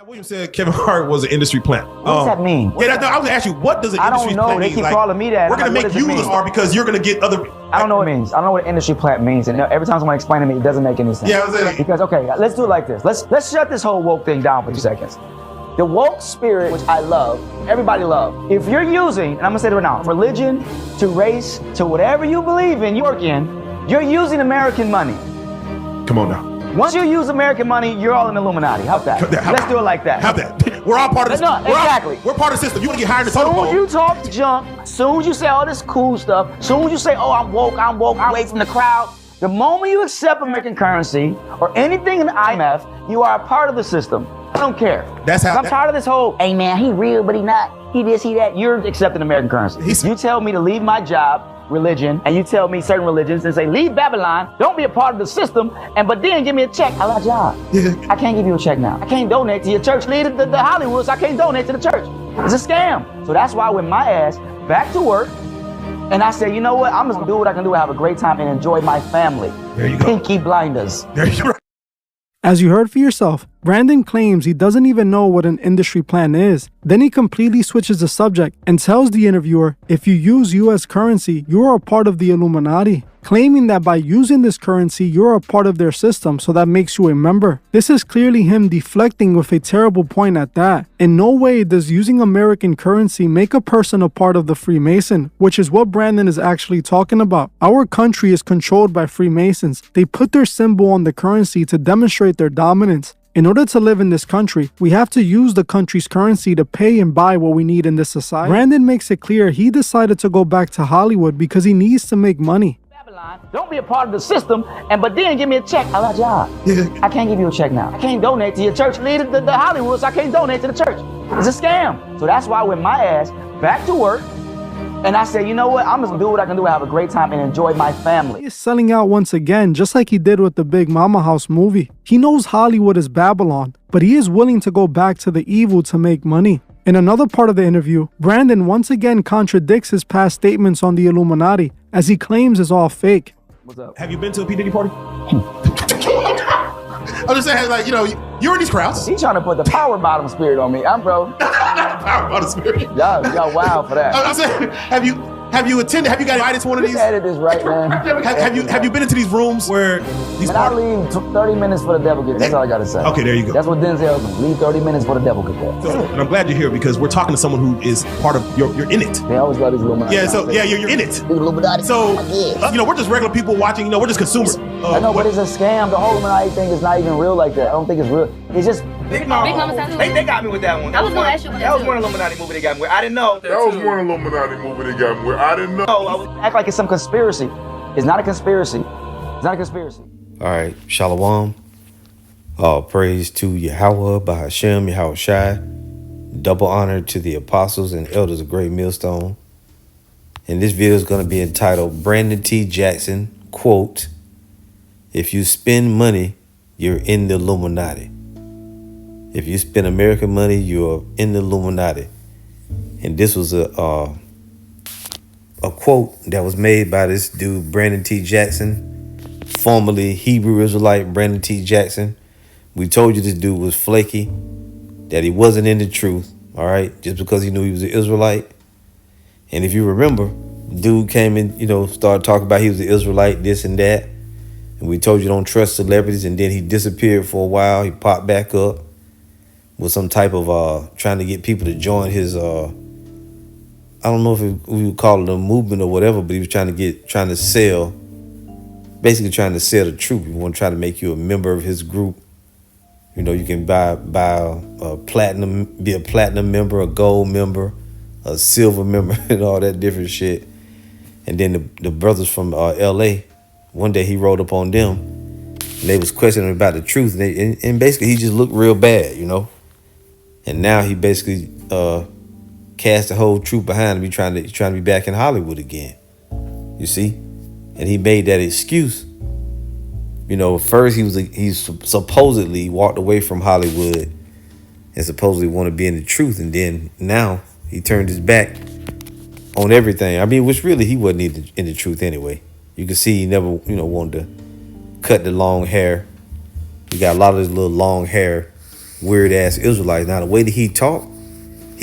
Williams said Kevin Hart was an industry plant. What does that mean? I was going to ask you, what does an industry plant mean? I don't know. They keep calling me that. We're going to make you the star because you're going to get other... I don't know what it means. I don't know what an industry plant means. And every time someone explains to me, it doesn't make any sense. Yeah, I was saying. Because, okay, let's do it like this. Let's shut this whole woke thing down for 2 seconds. The woke spirit, which I love, everybody love. If you're using, and I'm going to say it right now, religion to race to whatever you believe in, you're using American money. Come on now. Once you use American money, you're all in Illuminati. How's that? Let's do it like that. How's that? We're all part of this. No, exactly. We're part of the system. You want to get higher in the totem pole. Soon as you talk junk, soon as you say all this cool stuff, soon as you say, oh, I'm woke, I'm away from the crowd, the moment you accept American currency or anything in the IMF, you are a part of the system. I don't care. That's how. I'm tired of this whole, hey man, he real, but he not. He this, he that. You're accepting American currency. You tell me to leave my job, religion, and you tell me certain religions and say, leave Babylon, don't be a part of the system, but then give me a check. I got a job. Yeah. I can't give you a check now. I can't donate to your church. Leave the Hollywoods, I can't donate to the church. It's a scam. So that's why I went my ass back to work, and I said, you know what? I'm just gonna do what I can do, have a great time, and enjoy my family. There you go. Pinky blinders. There you go. As you heard for yourself, Brandon claims he doesn't even know what an industry plan is. Then he completely switches the subject and tells the interviewer, if you use US currency, you're a part of the Illuminati, claiming that by using this currency, you're a part of their system, so that makes you a member. This is clearly him deflecting with a terrible point at that. In no way does using American currency make a person a part of the Freemason, which is what Brandon is actually talking about. Our country is controlled by Freemasons. They put their symbol on the currency to demonstrate their dominance. In order to live in this country, we have to use the country's currency to pay and buy what we need in this society. Brandon makes it clear he decided to go back to Hollywood because he needs to make money. Don't be a part of the system, but then give me a check. I got a job. Yeah. I can't give you a check now. I can't donate to your church. Leave the Hollywoods, I can't donate to the church. It's a scam. So that's why I went my ass back to work, and I said, you know what? I'm just gonna do what I can do, have a great time, and enjoy my family. He is selling out once again, just like he did with the Big Mama House movie. He knows Hollywood is Babylon, but he is willing to go back to the evil to make money. In another part of the interview, Brandon once again contradicts his past statements on the Illuminati, as he claims it's all fake. What's up? Have you been to a P. Diddy party? I'm just saying, like, you're in these crowds. He's trying to put the power bottom spirit on me. I'm bro. Power bottom spirit. Y'all wild for that. I'm saying, have you attended? Have you got invited to one of these? Edit this right, man. Have you been into these rooms where these? I leave 30 minutes for the devil get there. That's all I gotta say. Okay, there you go. That's what Denzel says. Leave 30 minutes for the devil get there. So, and I'm glad you're here because we're talking to someone who is part of you're in it. They always got these Illuminati. Yeah, so you're in it. These Illuminati. So we're just regular people watching. We're just consumers. I know, but it's a scam. The whole Illuminati thing is not even real like that. I don't think it's real. It's just Big Mama tattoo. They got me with that one. I was gonna ask you. That was one Illuminati movie they got me with. I didn't know. That was one Illuminati movie they got me with. I didn't know. Act like it's some conspiracy. It's not a conspiracy. It's not a conspiracy. All right, Shalom. All praise to Yahweh, Bahashem, Yahweh Shai. Double honor to the apostles and elders of Great Millstone. And this video is going to be entitled Brandon T. Jackson, quote, if you spend money, you're in the Illuminati. If you spend American money, you're in the Illuminati. And this was a quote that was made by this dude, Brandon T. Jackson, formerly Hebrew Israelite Brandon T. Jackson. We told you this dude was flaky, that he wasn't in the truth, all right, just because he knew he was an Israelite. And if you remember, dude came in, started talking about he was an Israelite, this and that. And we told you don't trust celebrities, and then he disappeared for a while. He popped back up with some type of trying to get people to join his I don't know if we would call it a movement or whatever, but he was trying to sell the truth. He want to try to make you a member of his group. You can buy a platinum, be a platinum member, a gold member, a silver member, and all that different shit. And then the brothers from L.A., one day he rode up on them, and they was questioning about the truth, and basically he just looked real bad, And now he basically cast the whole truth behind him. He's trying to be back in Hollywood again. You see? And he made that excuse. First he supposedly walked away from Hollywood and supposedly want to be in the truth, and then now he turned his back on everything. I mean, which really he wasn't in the truth anyway. You can see he never, wanted to cut the long hair. He got a lot of his little long hair weird ass Israelites. Now the way that he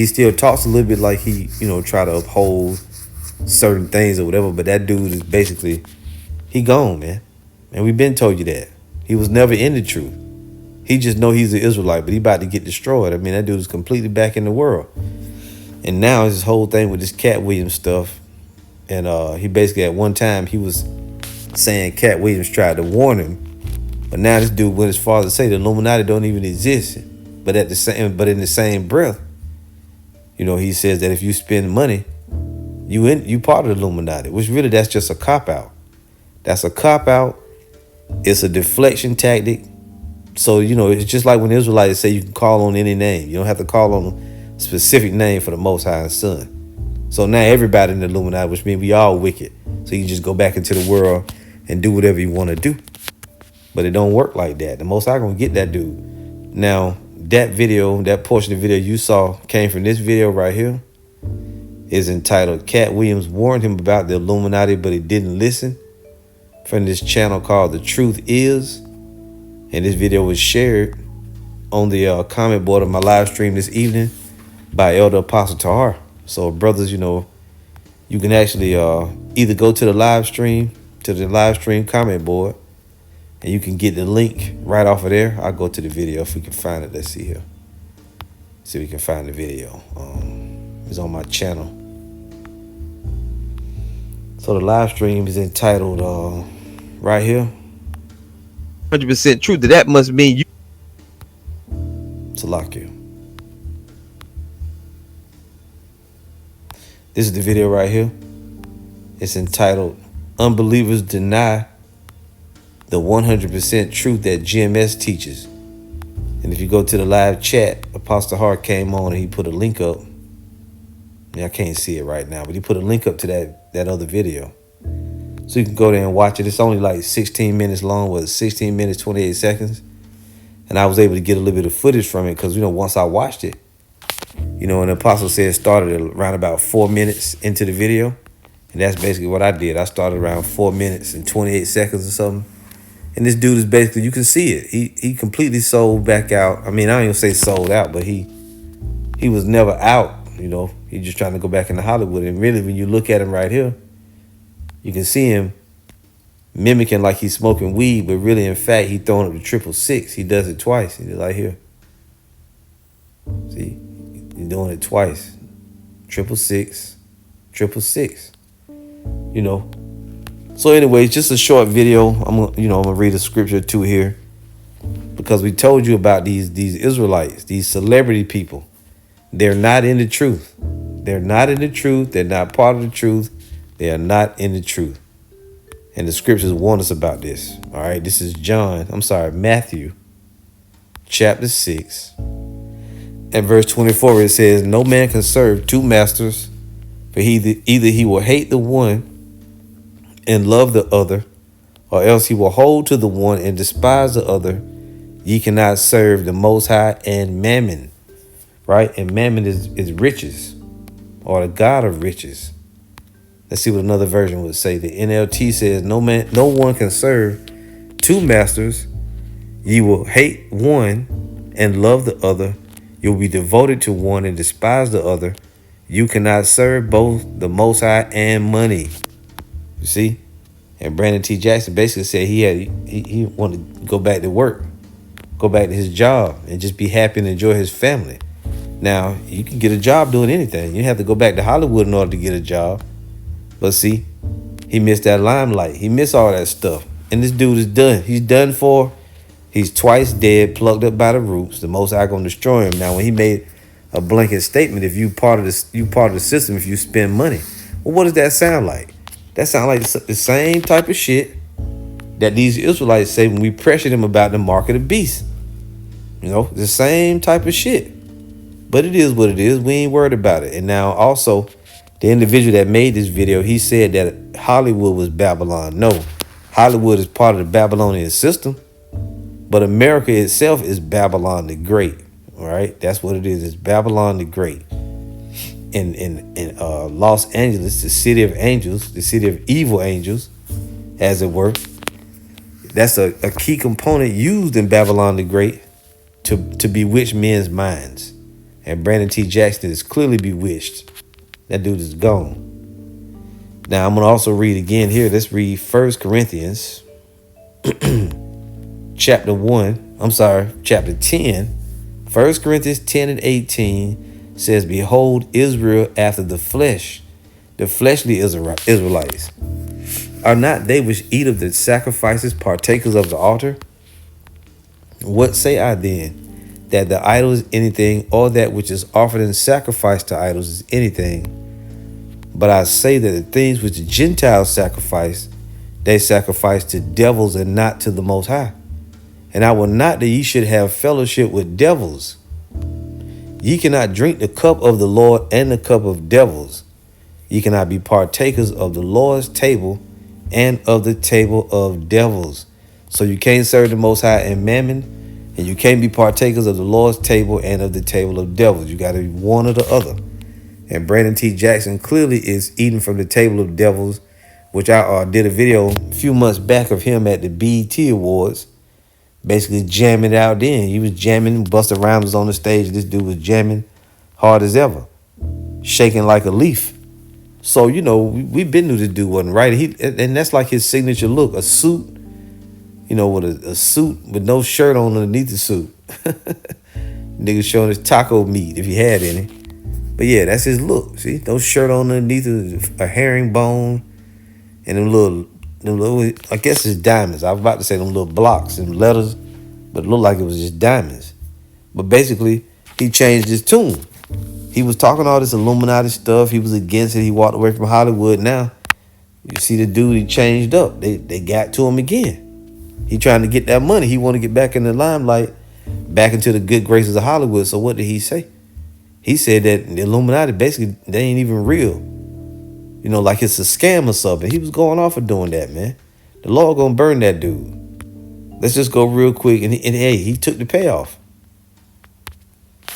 still talks a little bit like he, try to uphold certain things or whatever. But that dude is basically, he gone, man. And we've been told you that. He was never in the truth. He just know he's an Israelite, but he about to get destroyed. I mean, that dude is completely back in the world. And now it's this whole thing with this Cat Williams stuff. And he basically, at one time, he was saying Cat Williams tried to warn him. But now this dude went as far as to say the Illuminati don't even exist. But in the same breath, he says that if you spend money, you part of the Illuminati, which really that's just a cop-out. That's a cop-out. It's a deflection tactic. So, it's just like when the Israelites say you can call on any name. You don't have to call on a specific name for the Most High and Son. So now everybody in the Illuminati, which means we all wicked. So you just go back into the world and do whatever you want to do. But it don't work like that. The Most High gonna get that dude. Now, that video, that portion of the video you saw came from this video right here. Is entitled Cat Williams warned him about the Illuminati, but he didn't listen. From this channel called The Truth Is. And this video was shared on the comment board of my live stream this evening by Elder Apostle Tahar. So brothers, you can actually either go to the live stream comment board, and you can get the link right off of there. I'll go to the video if we can find it. Let's see here. See if we can find the video. It's on my channel. So the live stream is entitled right here. 100% truth. That must mean you. Salakia. This is the video right here. It's entitled Unbelievers Deny the 100% Truth that GMS Teaches. And if you go to the live chat, Apostle Hart came on and he put a link up. I can't see it right now, but he put a link up to that other video. So you can go there and watch it. It's only like 16 minutes long, 16 minutes, 28 seconds. And I was able to get a little bit of footage from it because, once I watched it, and the Apostle said it started around about 4 minutes into the video. And that's basically what I did. I started around 4 minutes and 28 seconds or something. And this dude is basically, you can see it. He completely sold back out. I mean, I don't even say sold out, but he was never out, He's just trying to go back into Hollywood. And really, when you look at him right here, you can see him mimicking like he's smoking weed, but really, in fact, he's throwing up the 666. He does it twice. He's right here. See, he's doing it twice. 666, 666. So anyway, it's just a short video. I'm gonna read a scripture or two here because we told you about these Israelites, these celebrity people. They're not in the truth. They're not in the truth. They're not part of the truth. They are not in the truth. And the scriptures warn us about this. All right. This is Matthew chapter 6 and verse 24. It says, no man can serve two masters, for either he will hate the one and love the other, or else he will hold to the one and despise the other. Ye cannot serve the Most High and Mammon. Right? And Mammon is riches, or the God of riches. Let's see what another version would say. The NLT says, no one can serve two masters. Ye will hate one and love the other. You'll be devoted to one and despise the other. You cannot serve both the Most High and money. You see? And Brandon T. Jackson basically said he wanted to go back to work, go back to his job, and just be happy and enjoy his family. Now, you can get a job doing anything. You have to go back to Hollywood in order to get a job. But see, he missed that limelight. He missed all that stuff. And this dude is done. He's done for. He's twice dead, plucked up by the roots. The Most High gonna destroy him. Now, when he made a blanket statement, if you part of the system, if you spend money, well, what does that sound like? That sounds like the same type of shit that these Israelites say when we pressure them about the mark of the beast. The same type of shit. But it is what it is. We ain't worried about it. And now also, the individual that made this video, he said that Hollywood was Babylon. No, Hollywood is part of the Babylonian system. But America itself is Babylon the Great. All right, that's what it is. It's Babylon the Great. In Los Angeles, the city of angels, the city of evil angels, as it were. That's a key component used in Babylon the Great. to bewitch men's minds. And Brandon T. Jackson is clearly bewitched. That dude is gone. Now, I'm going to also read again here. Let's read 1 Corinthians chapter 10. 1 Corinthians 10 and 18 says, behold, Israel after the flesh, the fleshly Israelites. Are not they which eat of the sacrifices partakers of the altar? What say I then? That the idol is anything, or that which is offered in sacrifice to idols is anything? But I say that the things which the Gentiles sacrifice, they sacrifice to devils and not to the Most High. And I will not that ye should have fellowship with devils. Ye cannot drink the cup of the Lord and the cup of devils. Ye cannot be partakers of the Lord's table and of the table of devils. So you can't serve the Most High and mammon, and you can't be partakers of the Lord's table and of the table of devils. You got to be one or the other. And Brandon T. Jackson clearly is eating from the table of devils, which I did a video a few months back of him at the BET Awards, basically jamming it out then. He was jamming, Busta Rhymes was on the stage. This dude was jamming hard as ever, shaking like a leaf. So, you know, we've been knew this dude wasn't right. And that's like his signature look, a suit, you know, with a suit with no shirt on underneath the suit. Nigga showing his taco meat if he had any. But yeah, that's his look. See, no shirt on underneath, a herringbone, and them little, I guess it's diamonds. I was about to say them little blocks and letters, but it looked like it was just diamonds. But basically, he changed his tune. He was talking all this Illuminati stuff. He was against it. He walked away from Hollywood. Now, you see the dude, he changed up. They got to him again. He trying to get that money. He want to get back in the limelight, back into the good graces of Hollywood. So what did he say? He said that the Illuminati, basically, they ain't even real. You know, like it's a scam or something. He was going off for doing that, man. The Lord gonna burn that dude. Let's just go real quick. And hey, he took the payoff.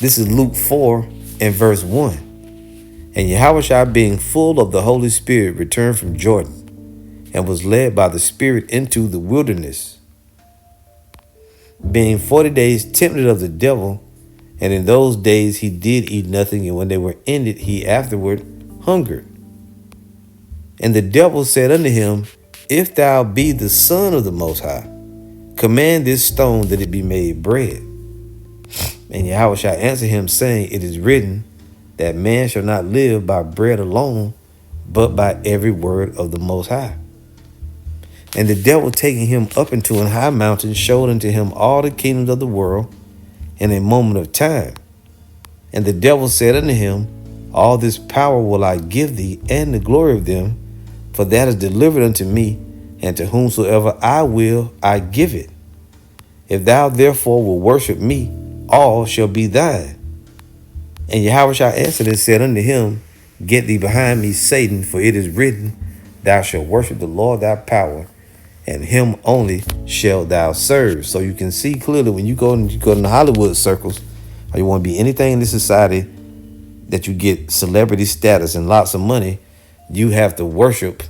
This is Luke 4 and verse 1. And Yahushua, being full of the Holy Spirit, returned from Jordan and was led by the Spirit into the wilderness, being 40 days tempted of the devil. And in those days he did eat nothing, and when they were ended, he afterward hungered. And the devil said unto him, if thou be the Son of the Most High, command this stone that it be made bread. And Yahushua answered him, saying, it is written that man shall not live by bread alone, but by every word of the Most High. And the devil, taking him up into an high mountain, showed unto him all the kingdoms of the world in a moment of time. And the devil said unto him, all this power will I give thee, and the glory of them, for that is delivered unto me, and to whomsoever I will, I give it. If thou therefore will worship me, all shall be thine. And Yahushua answered and said unto him, get thee behind me, Satan, for it is written, thou shalt worship the Lord thy power, and him only shalt thou serve. So you can see clearly when you go in the Hollywood circles, or you want to be anything in this society that you get celebrity status and lots of money, you have to worship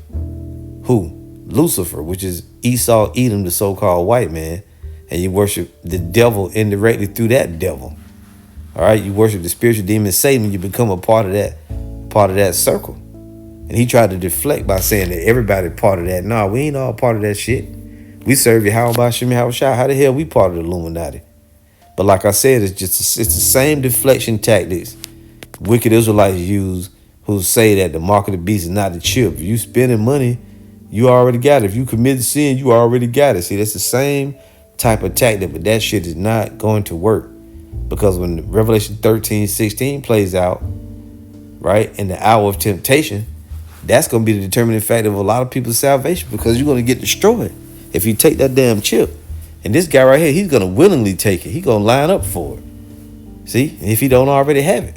who? Lucifer, which is Esau, Edom, the so-called white man. And you worship the devil indirectly through that devil. All right, you worship the spiritual demon Satan, you become a part of that circle. And he tried to deflect by saying that everybody part of that. No, we ain't all part of that shit. We serve Yahweh Shem Yahushua. How the hell we part of the Illuminati? But like I said, it's the same deflection tactics wicked Israelites use, who say that the mark of the beast is not the chip. If you spending money, you already got it. If you commit sin, you already got it. See, that's the same type of tactic, but that shit is not going to work, because when Revelation 13:16 plays out, right, in the hour of temptation, that's going to be the determining factor of a lot of people's salvation, because you're going to get destroyed if you take that damn chip. And this guy right here, he's going to willingly take it. He's going to line up for it. See, if he don't already have it.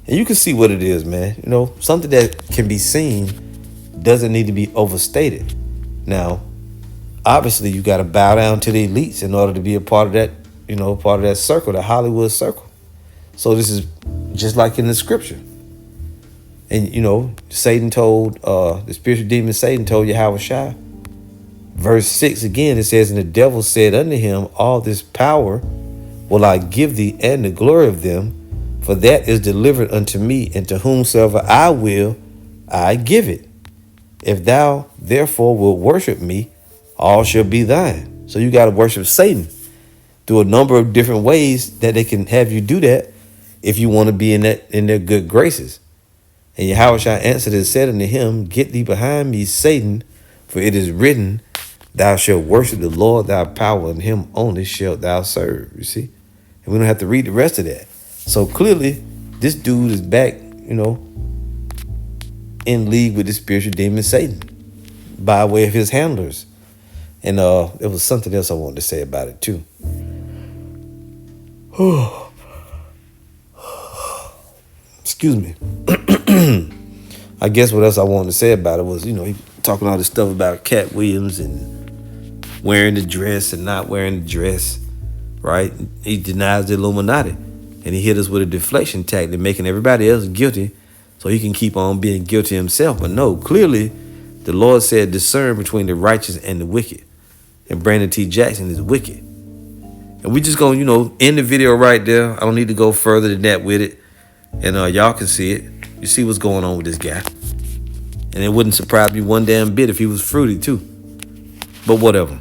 And you can see what it is, man. You know, something that can be seen doesn't need to be overstated. Now, obviously, you got to bow down to the elites in order to be a part of that, you know, part of that circle, the Hollywood circle. So this is just like in the scripture. And, you know, Satan told, the spiritual demon Satan told Yahushua, verse 6 again, it says, and the devil said unto him, all this power will I give thee, and the glory of them, for that is delivered unto me, and to whomsoever I will, I give it. If thou therefore wilt worship me, all shall be thine. So you got to worship Satan through a number of different ways that they can have you do that if you want to be in their good graces. And Yahushua answered and said unto him, Get thee behind me, Satan, for it is written, Thou shalt worship the Lord thy power, and him only shalt thou serve. You see? And we don't have to read the rest of that. So clearly, this dude is back, in league with the spiritual demon Satan by way of his handlers. And there was something else I wanted to say about it too. Excuse me. I guess what else I wanted to say about it was, he talking all this stuff about Cat Williams and wearing the dress and not wearing the dress, right? He denies the Illuminati, and he hit us with a deflection tactic, making everybody else guilty so he can keep on being guilty himself. But no, clearly the Lord said discern between the righteous and the wicked, and Brandon T. Jackson is wicked. And we just gonna, end the video right there. I don't need to go further than that with it. And y'all can see it. You see what's going on with this guy. And it wouldn't surprise me one damn bit if he was fruity too. But whatever.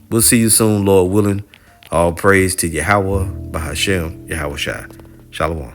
We'll see you soon, Lord willing. All praise to Yahweh, Bahashem, Yahweh Shai. Shalom.